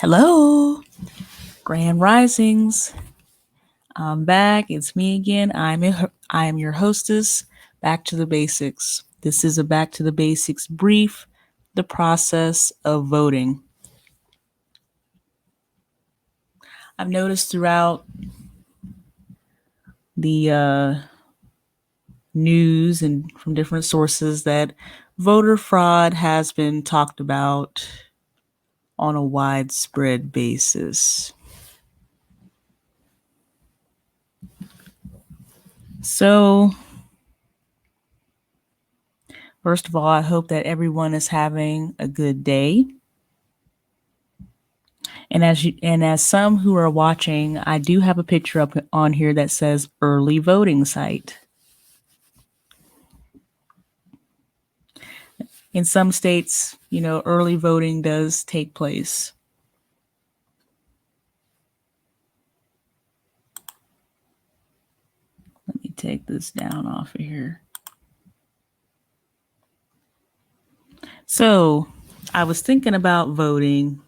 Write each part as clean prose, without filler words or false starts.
Hello, Grand Risings. I'm back. It's me again. I am your hostess, Back to the Basics. This is a Back to the Basics brief, the process of voting. I've noticed throughout the news and from different sources that voter fraud has been talked about on a widespread basis. So, first of all, I hope that everyone is having a good day. And as some who are watching, I do have a picture up on here that says early voting site. In some states, early voting does take place. Let me take this down off of here. So, I was thinking about voting.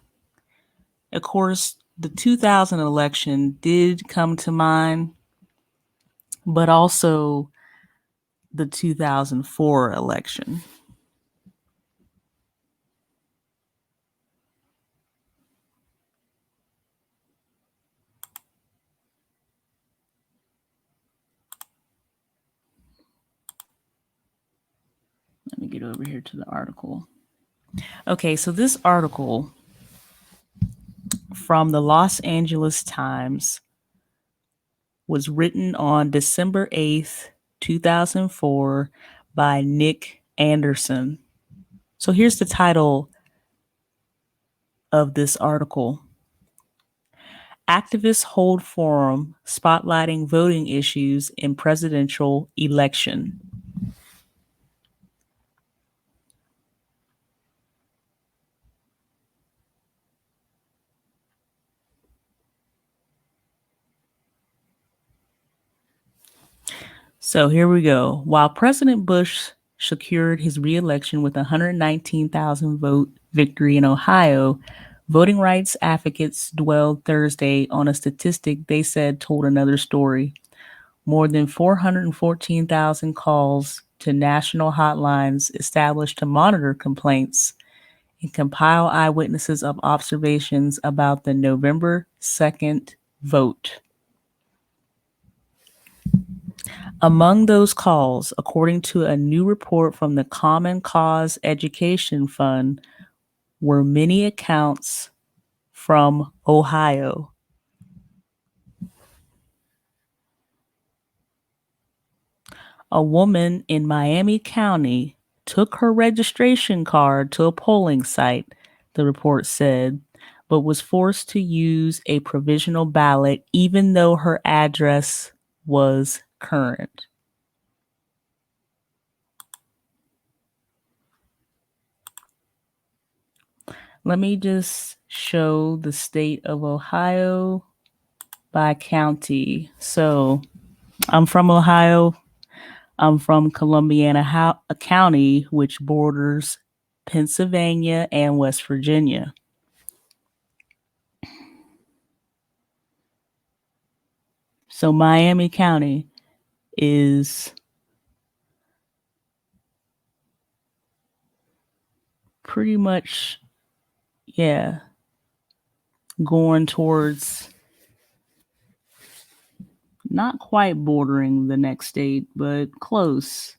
Of course, the 2000 election did come to mind, but also the 2004 election. Let me get over here to the article. Okay, so this article from the Los Angeles Times was written on December 8th, 2004 by Nick Anderson. So here's the title of this article. Activists hold forum spotlighting voting issues in presidential election. So here we go. While President Bush secured his re-election with a 119,000 vote victory in Ohio, voting rights advocates dwelled Thursday on a statistic they said told another story. More than 414,000 calls to national hotlines established to monitor complaints and compile eyewitnesses of observations about the November 2nd vote. Among those calls, according to a new report from the Common Cause Education Fund, were many accounts from Ohio. A woman in Miami County took her registration card to a polling site, the report said, but was forced to use a provisional ballot even though her address was current. Let me just show the state of Ohio by county. So I'm from Ohio. I'm from Columbiana County, which borders Pennsylvania and West Virginia. So Miami County is pretty much, going towards not quite bordering the next state, but close.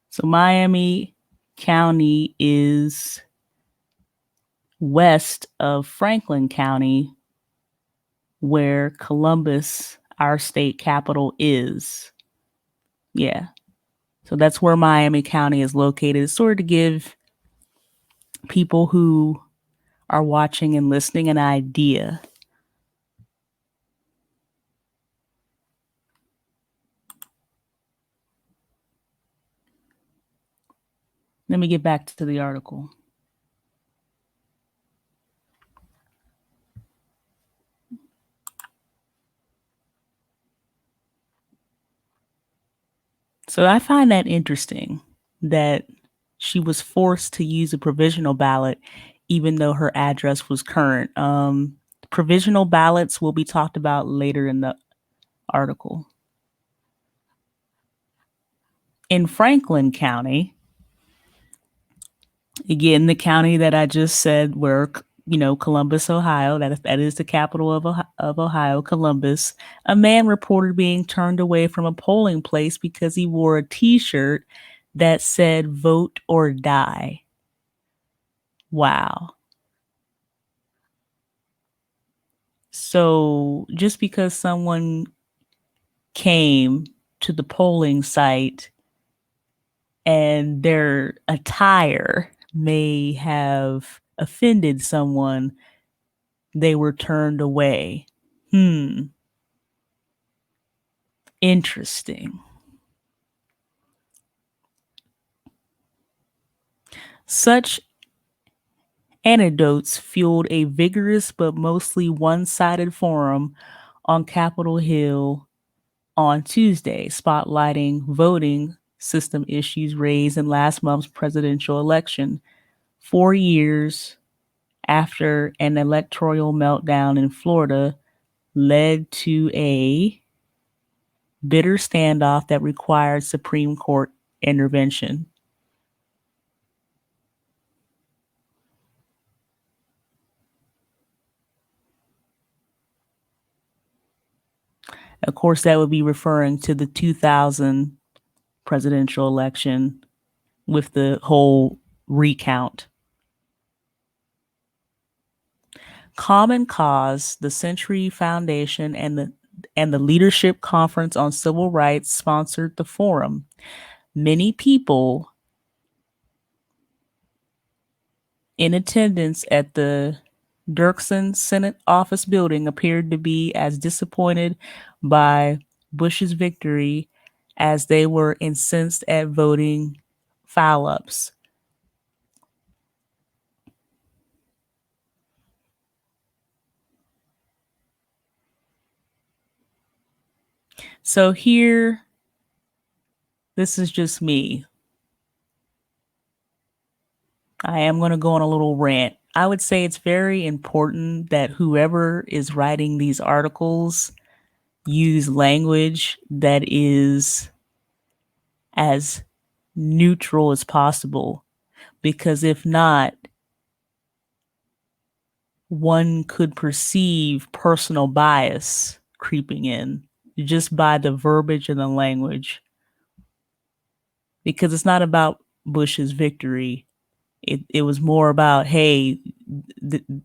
So Miami County is west of Franklin County, where Columbus, our state capital, is. Yeah. So that's where Miami County is located. It's sort of to give people who are watching and listening an idea. Let me get back to the article. So I find that interesting that she was forced to use a provisional ballot even though her address was current. Provisional ballots will be talked about later in the article. In Franklin County, again, the county that I just said where, Columbus, Ohio, that is the capital of Ohio, Columbus, a man reported being turned away from a polling place because he wore a T-shirt that said "Vote or Die." Wow. So just because someone came to the polling site and their attire may have offended someone, they were turned away. Interesting. Such anecdotes fueled a vigorous but mostly one-sided forum on Capitol Hill on Tuesday, spotlighting voting system issues raised in last month's presidential election, 4 years after an electoral meltdown in Florida led to a bitter standoff that required Supreme Court intervention. Of course, that would be referring to the 2000 presidential election with the whole recount. Common Cause, the Century Foundation, and the Leadership Conference on Civil Rights sponsored the forum. Many people in attendance at the Dirksen Senate office building appeared to be as disappointed by Bush's victory as they were incensed at voting foul-ups. So here, this is just me. I am going to go on a little rant. I would say it's very important that whoever is writing these articles use language that is as neutral as possible, because if not, one could perceive personal bias creeping in just by the verbiage and the language, because it's not about Bush's victory. It was more about, hey,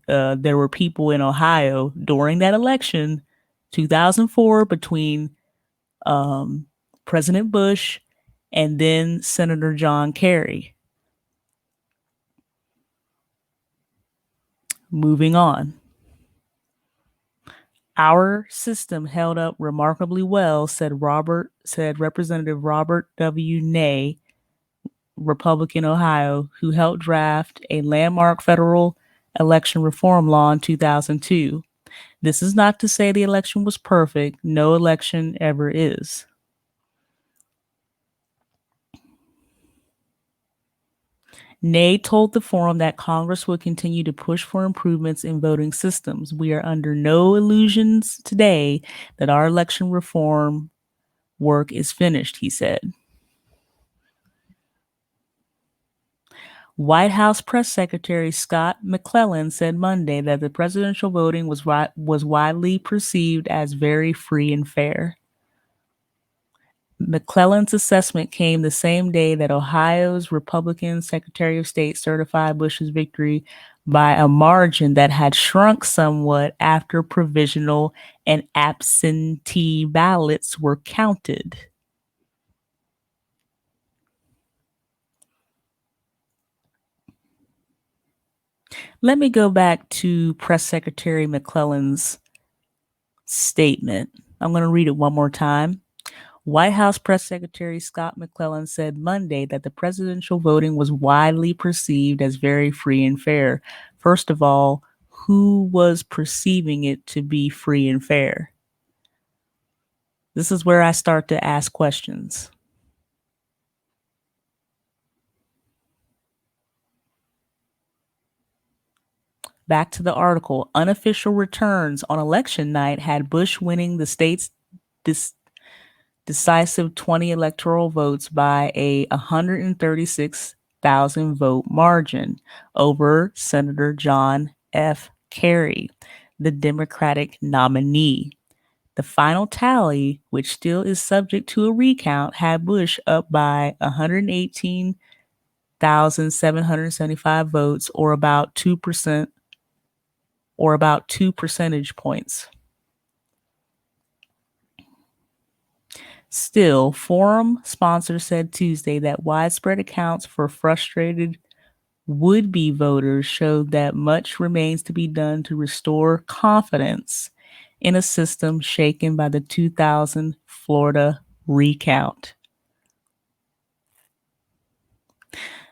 there were people in Ohio during that election, 2004, between President Bush and then Senator John Kerry. Moving on. Our system held up remarkably well, said Representative Robert W. Ney, Republican, Ohio, who helped draft a landmark federal election reform law in 2002. This is not to say the election was perfect. No election ever is. Ney told the forum that Congress would continue to push for improvements in voting systems. We are under no illusions today that our election reform work is finished, he said. White House Press Secretary Scott McClellan said Monday that the presidential voting was widely perceived as very free and fair. McClellan's assessment came the same day that Ohio's Republican Secretary of State certified Bush's victory by a margin that had shrunk somewhat after provisional and absentee ballots were counted. Let me go back to Press Secretary McClellan's statement. I'm going to read it one more time. White House Press Secretary Scott McClellan said Monday that the presidential voting was widely perceived as very free and fair. First of all, who was perceiving it to be free and fair? This is where I start to ask questions. Back to the article. Unofficial returns on election night had Bush winning the state's dis- decisive 20 electoral votes by a 136,000 vote margin over Senator John F. Kerry, the Democratic nominee. The final tally, which still is subject to a recount, had Bush up by 118,775 votes, or about 2%, or about 2 percentage points. Still, forum sponsors said Tuesday that widespread accounts for frustrated would-be voters showed that much remains to be done to restore confidence in a system shaken by the 2000 Florida recount.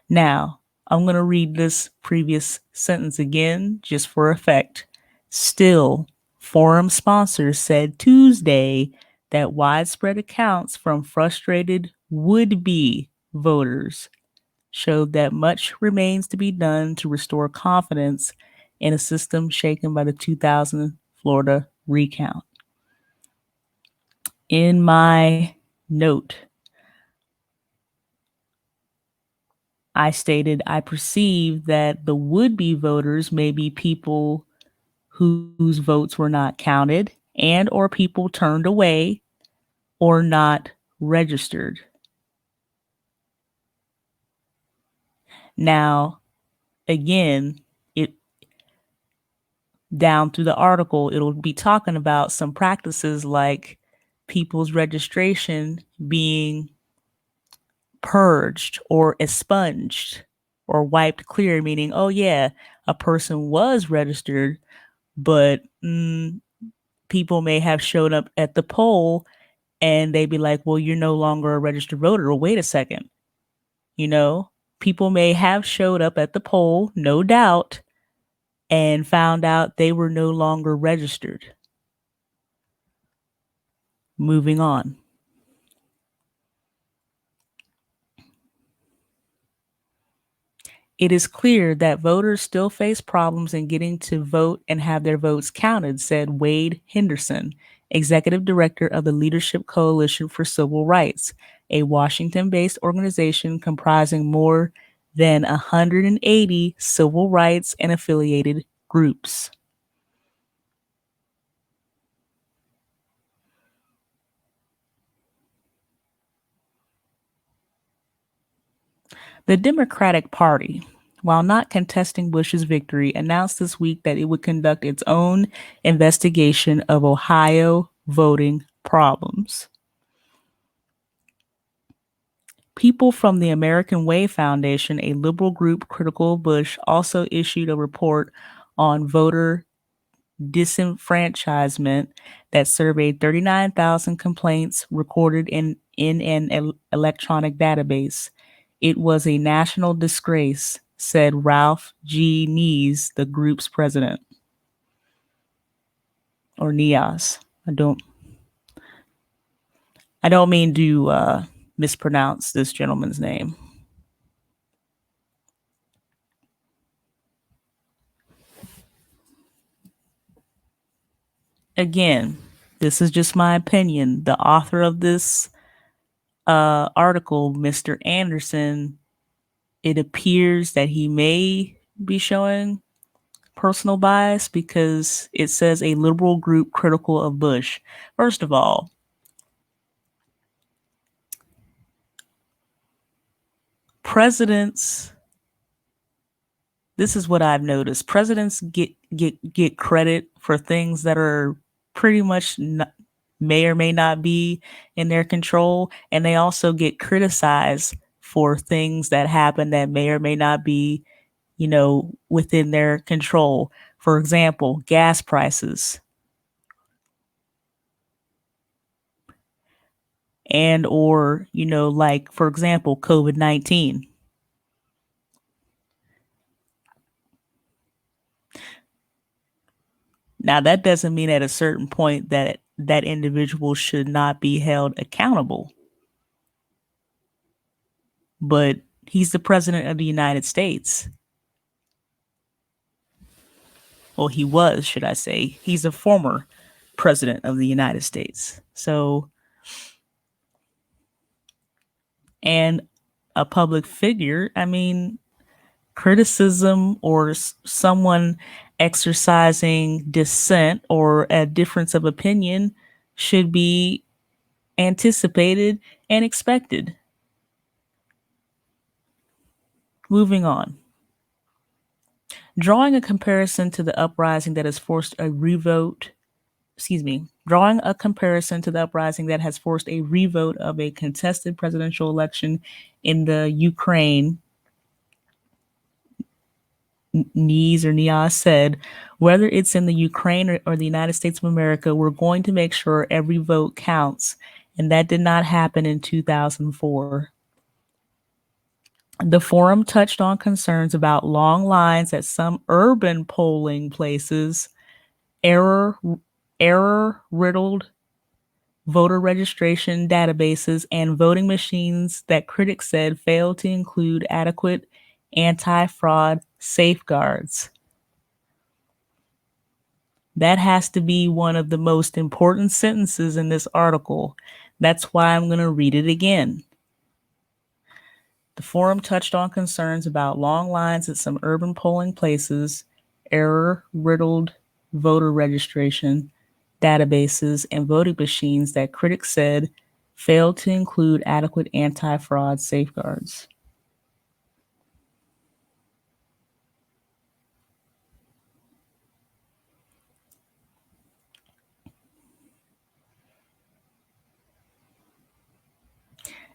Now, I'm going to read this previous sentence again just for effect. Still, forum sponsors said Tuesday that widespread accounts from frustrated would-be voters showed that much remains to be done to restore confidence in a system shaken by the 2000 Florida recount. In my note, I stated I perceive that the would-be voters may be people whose votes were not counted and or people turned away or not registered. Now, again, it down through the article, it'll be talking about some practices like people's registration being purged or expunged or wiped clear, meaning, oh yeah, a person was registered, but people may have showed up at the poll and they'd be like, well, you're no longer a registered voter. Or wait a second, people may have showed up at the poll, no doubt, and found out they were no longer registered. Moving on. It is clear that voters still face problems in getting to vote and have their votes counted, said Wade Henderson, executive director of the Leadership Coalition for Civil Rights, a Washington-based organization comprising more than 180 civil rights and affiliated groups. The Democratic Party, while not contesting Bush's victory, announced this week that it would conduct its own investigation of Ohio voting problems. People from the American Way Foundation, a liberal group critical of Bush, also issued a report on voter disenfranchisement that surveyed 39,000 complaints recorded in an electronic database. It was a national disgrace, said Ralph G. Nees, the group's president. Or Nias. I don't mean to mispronounce this gentleman's name. Again, this is just my opinion. The author of this article, Mr. Anderson, it appears that he may be showing personal bias because it says a liberal group critical of Bush. First of all, presidents, this is what I've noticed. Presidents get credit for things that are pretty much may or may not be in their control, and they also get criticized for things that happen that may or may not be, within their control. For example, gas prices. And or, like, for example, COVID-19. Now, that doesn't mean at a certain point that that individual should not be held accountable. But he's the president of the United States. Well, he was, should I say. He's a former president of the United States. So, and a public figure, I mean, criticism or someone exercising dissent or a difference of opinion should be anticipated and expected. Moving on. Drawing a comparison to the uprising that has forced a revote, drawing a comparison to the uprising that has forced a revote of a contested presidential election in the Ukraine, Niaz said, whether it's in the Ukraine or the United States of America, we're going to make sure every vote counts. And that did not happen in 2004. The forum touched on concerns about long lines at some urban polling places, error-riddled voter registration databases, and voting machines that critics said failed to include adequate anti-fraud safeguards. That has to be one of the most important sentences in this article. That's why I'm going to read it again. The forum touched on concerns about long lines at some urban polling places, error-riddled voter registration databases, and voting machines that critics said failed to include adequate anti-fraud safeguards.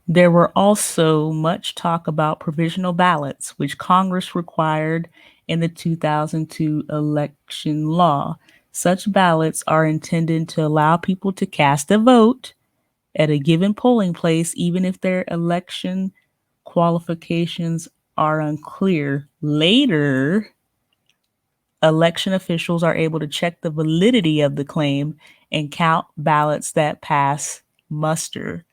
There were also much talk about provisional ballots, which Congress required in the 2002 election law. Such ballots are intended to allow people to cast a vote at a given polling place, even if their election qualifications are unclear. Later, election officials are able to check the validity of the claim and count ballots that pass muster.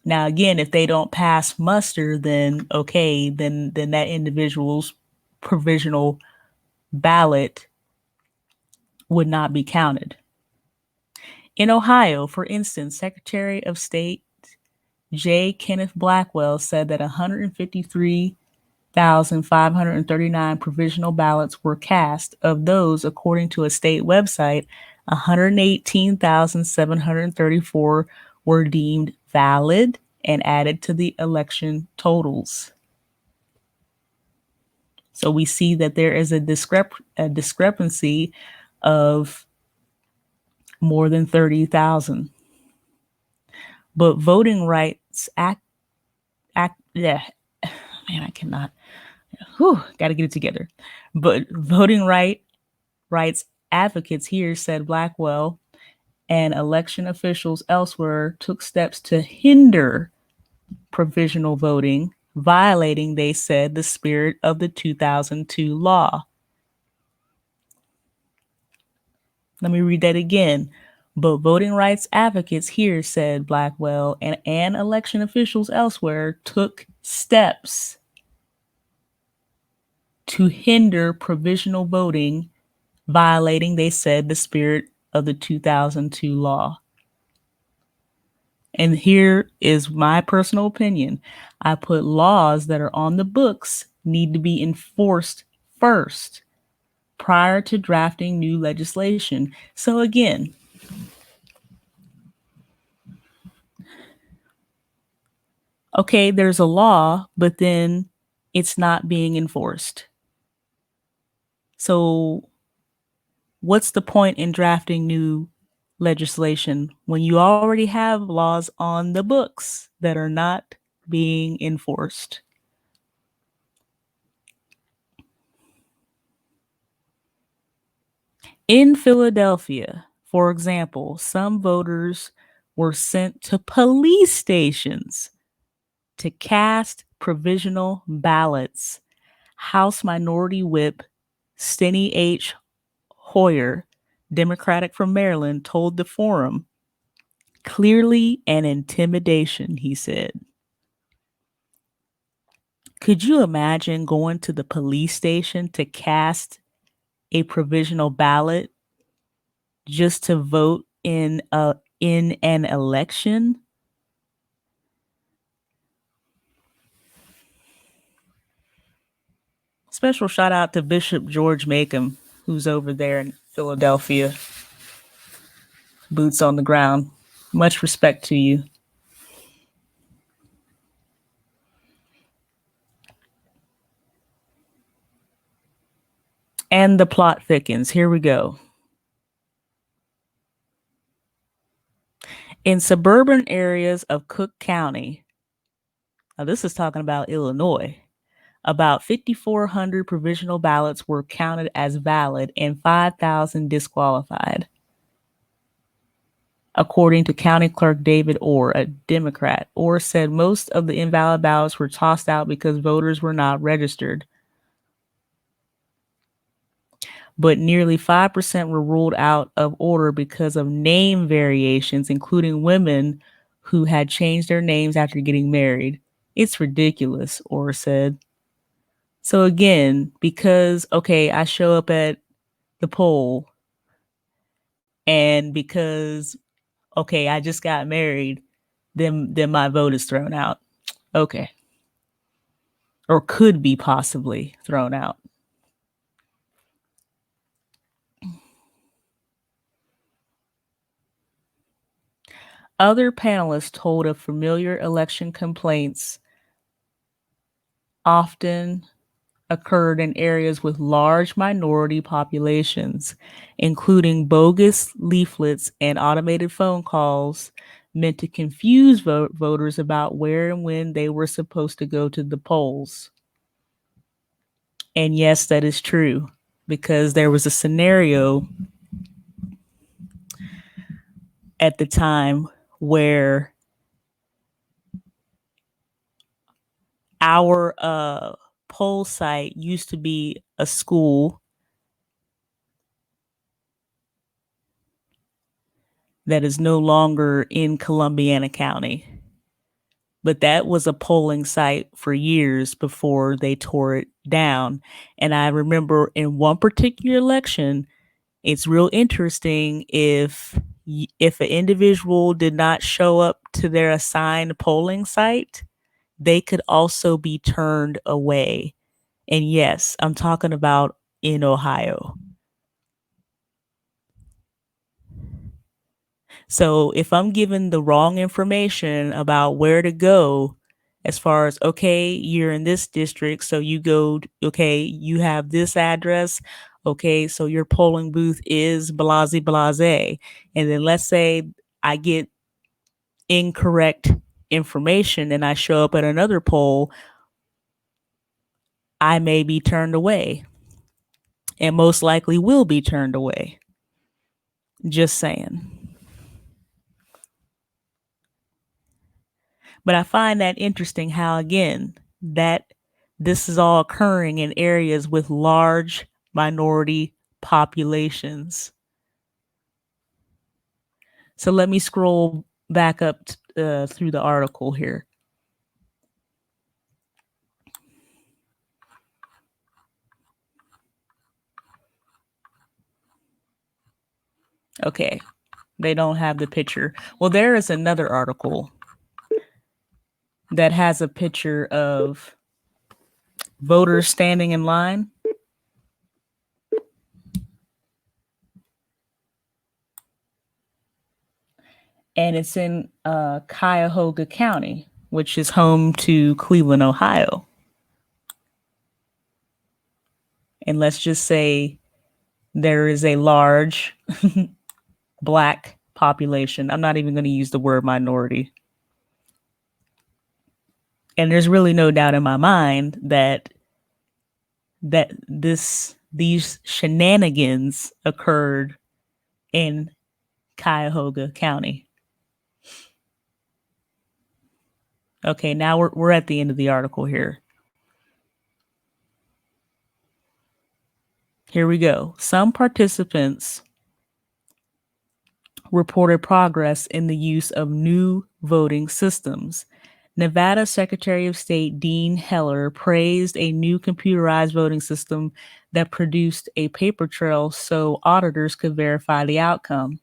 Now, again, if they don't pass muster, then okay, then that individual's provisional ballot would not be counted. In Ohio, for instance, Secretary of State J. Kenneth Blackwell said that 153,539 provisional ballots were cast. Of those, according to a state website, 118,734 were deemed valid and added to the election totals. So we see that there is a discrepancy of more than 30,000. But voting rights man, I cannot. Got to get it together. But voting rights advocates here said Blackwell and election officials elsewhere took steps to hinder provisional voting, violating, they said, the spirit of the 2002 law. Let me read that again. But voting rights advocates here, said Blackwell, and election officials elsewhere took steps to hinder provisional voting, violating, they said, the spirit of the 2002 law. And here is my personal opinion. I put laws that are on the books need to be enforced first prior to drafting new legislation. So again, okay, there's a law, but then it's not being enforced. So what's the point in drafting new legislation when you already have laws on the books that are not being enforced? In Philadelphia, for example, some voters were sent to police stations to cast provisional ballots. House Minority Whip Steny H. Hoyer, Democratic from Maryland, told the forum, clearly an intimidation, he said. Could you imagine going to the police station to cast a provisional ballot just to vote in an election? Special shout out to Bishop George Macomb, who's over there in Philadelphia. Boots on the ground. Much respect to you. And the plot thickens. Here we go. In suburban areas of Cook County, now this is talking about Illinois, about 5,400 provisional ballots were counted as valid and 5,000 disqualified, according to County Clerk David Orr, a Democrat. Orr said most of the invalid ballots were tossed out because voters were not registered, but nearly 5% were ruled out of order because of name variations, including women who had changed their names after getting married. It's ridiculous, Orr said. So again, because, okay, I show up at the poll and because, okay, I just got married, then my vote is thrown out. Okay. Or could be possibly thrown out. Other panelists told of familiar election complaints often occurred in areas with large minority populations, including bogus leaflets and automated phone calls meant to confuse voters about where and when they were supposed to go to the polls. And yes, that is true, because there was a scenario at the time where our poll site used to be a school that is no longer in Columbiana County. But that was a polling site for years before they tore it down. And I remember in one particular election, it's real interesting if an individual did not show up to their assigned polling site, they could also be turned away. And yes, I'm talking about in Ohio. So if I'm given the wrong information about where to go, as far as, okay, you're in this district, so you go, okay, you have this address, okay, so your polling booth is blase blase. And then let's say I get incorrect information and I show up at another poll, I may be turned away and most likely will be turned away. Just saying. But I find that interesting how, again, that this is all occurring in areas with large minority populations. So let me scroll back up through the article here. Okay, they don't have the picture. Well, there is another article that has a picture of voters standing in line. And it's in Cuyahoga County, which is home to Cleveland, Ohio. And let's just say there is a large Black population. I'm not even going to use the word minority. And there's really no doubt in my mind that these shenanigans occurred in Cuyahoga County. Okay, now we're at the end of the article here. Here we go. Some participants reported progress in the use of new voting systems, Nevada Secretary of State Dean Heller praised a new computerized voting system that produced a paper trail so auditors could verify the outcome.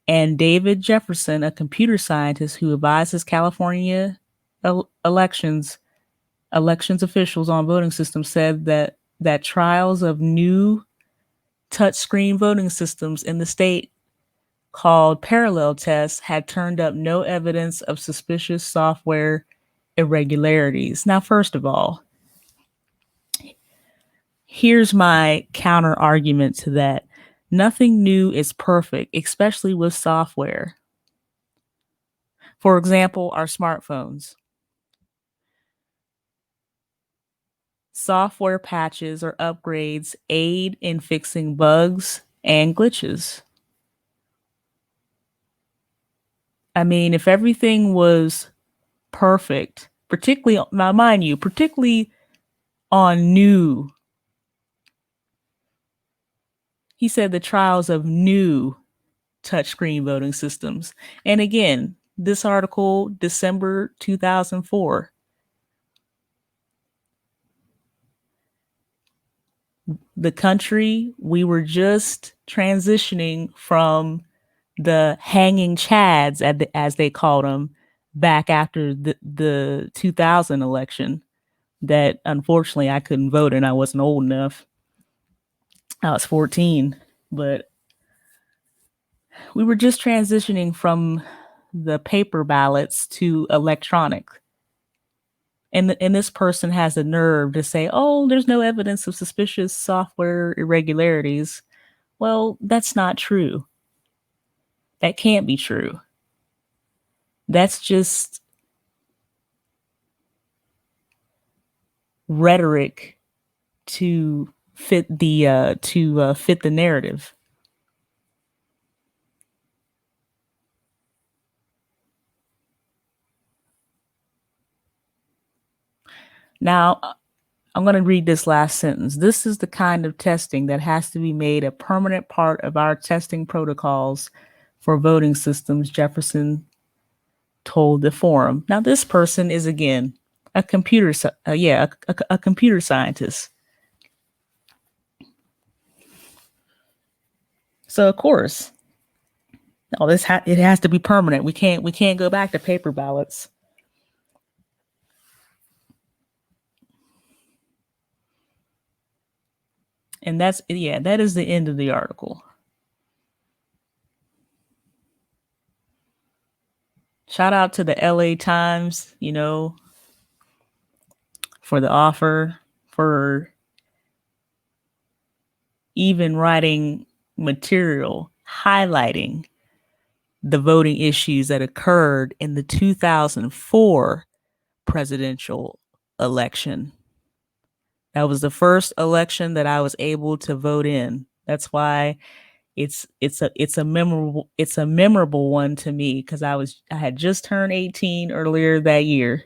And David Jefferson, a computer scientist who advises California elections officials on voting systems, said that trials of new touchscreen voting systems in the state called parallel tests had turned up no evidence of suspicious software irregularities. Now, first of all, here's my counter argument to that. Nothing new is perfect, especially with software. For example, our smartphones. Software patches or upgrades aid in fixing bugs and glitches. I mean, if everything was perfect, particularly, now mind you, particularly on new, he said the trials of new touchscreen voting systems. And again, this article, December 2004. The country, we were just transitioning from the hanging chads, as they called them, back after the 2000 election that unfortunately I couldn't vote and I wasn't old enough. I was 14, but we were just transitioning from the paper ballots to electronic. And this person has the nerve to say, oh, there's no evidence of suspicious software irregularities. Well, that's not true. That can't be true. That's just rhetoric to fit the narrative. Now, I'm going to read this last sentence. This is the kind of testing that has to be made a permanent part of our testing protocols for voting systems, Jefferson told the forum. Now, this person is, again, a computer scientist. So, of course, it has to be permanent. We can't go back to paper ballots. And that is the end of the article. Shout out to the LA Times, for the offer, for even writing material highlighting the voting issues that occurred in the 2004 presidential election. That was the first election that I was able to vote in. That's why it's a memorable one to me, because I had just turned 18 earlier that year.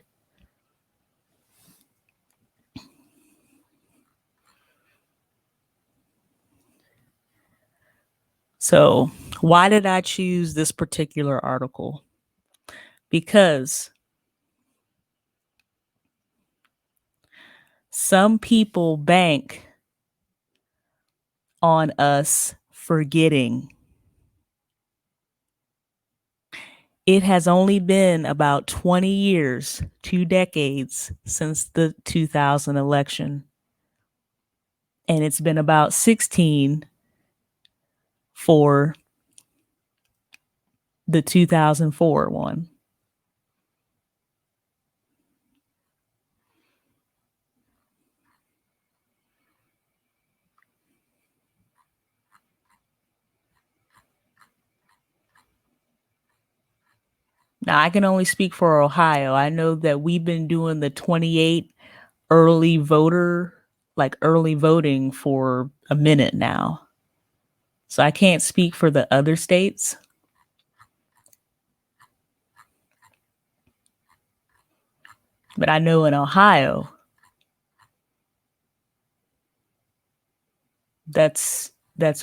So, why did I choose this particular article? Because some people bank on us forgetting. It has only been about 20 years, 2 decades since the 2000 election. And it's been about 16 for the 2004 one. Now, I can only speak for Ohio. I know that we've been doing the 28 early voting for a minute now. So I can't speak for the other states. But I know in Ohio, that's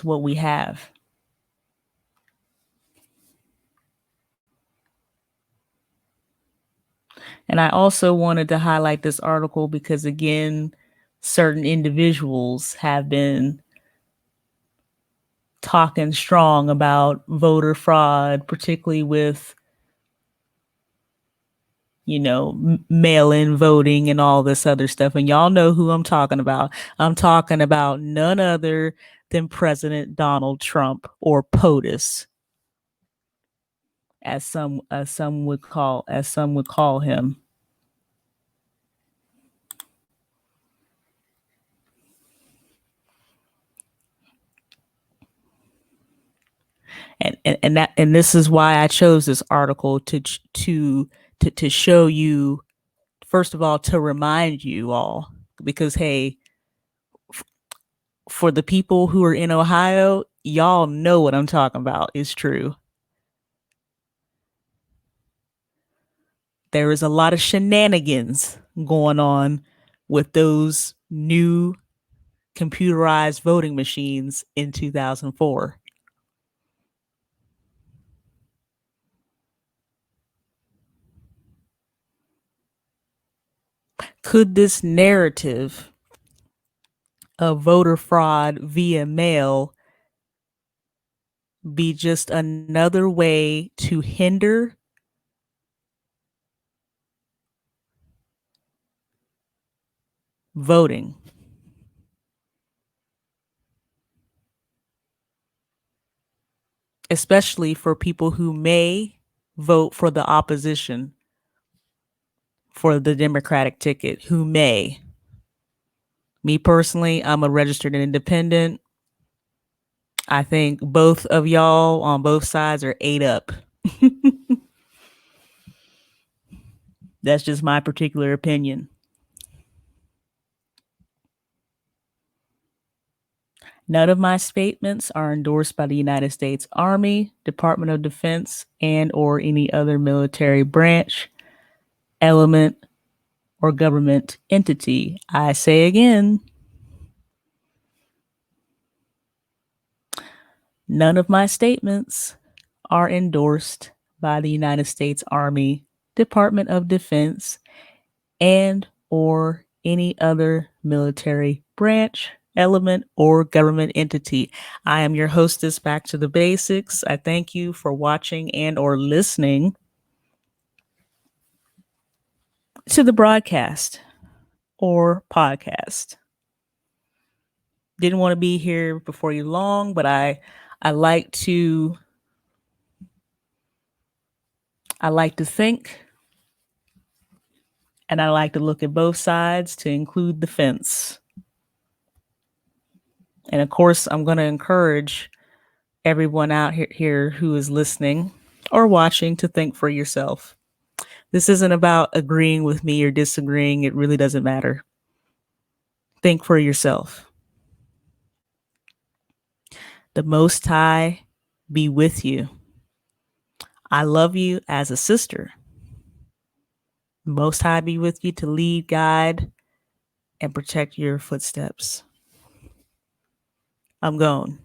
what we have. And I also wanted to highlight this article because, again, certain individuals have been talking strong about voter fraud, particularly with, mail-in voting and all this other stuff. And y'all know who I'm talking about. I'm talking about none other than President Donald Trump, or POTUS, as some would call him. And this is why I chose this article to show you, first of all, to remind you all, because hey, for the people who are in Ohio, y'all know what I'm talking about is true. There is a lot of shenanigans going on with those new computerized voting machines in 2004. Could this narrative of voter fraud via mail be just another way to hinder voting? Especially for people who may vote for the opposition for the Democratic ticket, who may. Me personally, I'm a registered independent. I think both of y'all on both sides are ate up. That's just my particular opinion. None of my statements are endorsed by the United States Army, Department of Defense, and or any other military branch, element, or government entity. I say again, none of my statements are endorsed by the United States Army, Department of Defense, and or any other military branch, element, or government entity. I am your hostess, Back to the Basics. I thank you for watching and or listening to the broadcast or podcast. Didn't want to be here before you long, but I like to think, and I like to look at both sides to include the fence. And of course, I'm going to encourage everyone out here who is listening or watching to think for yourself. This isn't about agreeing with me or disagreeing. It really doesn't matter. Think for yourself. The Most High be with you. I love you as a sister. The Most High be with you to lead, guide, and protect your footsteps. I'm gone.